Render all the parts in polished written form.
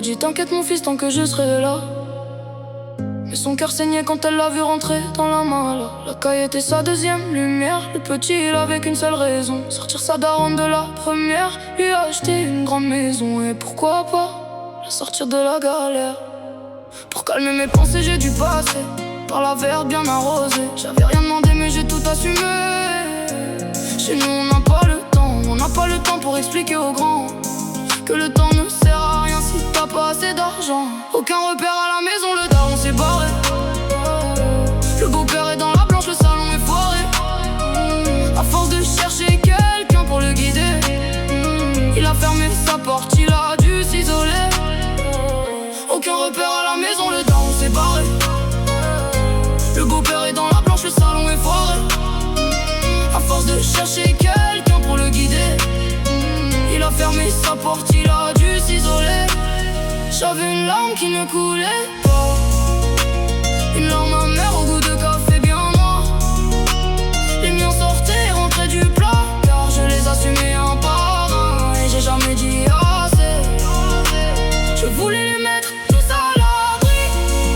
dit t'inquiète mon fils tant que je serai là. Mais son cœur saignait quand elle l'a vu rentrer dans la malle. La caille était sa deuxième lumière. Le petit il avait qu'une seule raison, sortir sa daronne de la première, lui acheter une grande maison. Et pourquoi pas la sortir de la galère. Pour calmer mes pensées j'ai dû passer par la verre bien arrosée. J'avais rien demandé mais j'ai tout assumé. Chez nous on n'a pas le temps, on n'a pas le temps pour expliquer aux grands que le temps ne sert à rien si t'as pas assez d'argent. Aucun repère à la maison, le daron s'est barré. Le beau-père est dans la blanche, le salon est foiré. À force de chercher quelqu'un pour le guider, il a fermé sa porte, il a dû s'isoler. Aucun repère à la maison, le daron s'est barré. Le beau-père est dans la blanche, le salon est foiré. À force de chercher quelqu'un pour le guider, il a fermé sa porte, il a dû s'isoler. J'avais une larme qui ne coulait pas, une larme amère au goût de café bien noir. Les miens sortaient et rentraient du placard, je les assumais un par un. Et j'ai jamais dit assez. Je voulais les mettre tous à l'abri,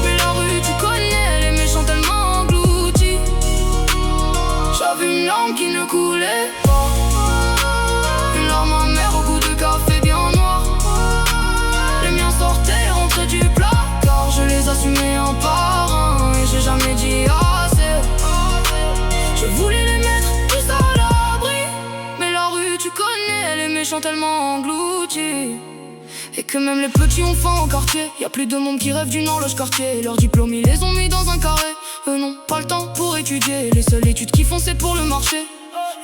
mais la rue tu connais, les méchants tellement engloutis. J'avais une larme qui ne coulait pas, une larme amère au goût de café bien noir. Les miens sortaient et rentraient du placard, je les assumais un par un. Et j'ai jamais dit assez. Je voulais les mettre tous à l'abri, mais la rue tu connais, les méchants tellement engloutis. Et que même les petits ont faim au quartier, y a plus de monde qui rêve d'une horloge Cartier. Leurs diplômes ils les ont mis dans un carré, eux n'ont pas le temps pour étudier. Les seules études qu'ils font c'est pour le marché.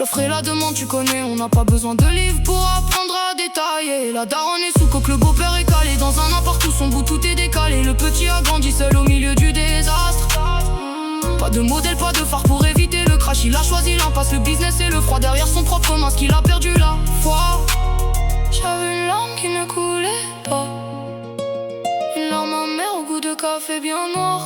L'offre et la demande tu connais, on n'a pas besoin de livres pour apprendre à détailler. La daronne est sous coque, le beau-père est calé dans un appart où son bout tout est décalé. Le petit a grandi seul au milieu du désastre. Pas de modèle, pas de phare pour éviter le crash. Il a choisi l'impasse, le business et le froid. Derrière son propre masque il a perdu la foi. J'avais une larme qui ne coulait pas, une larme amère au goût de café bien noir.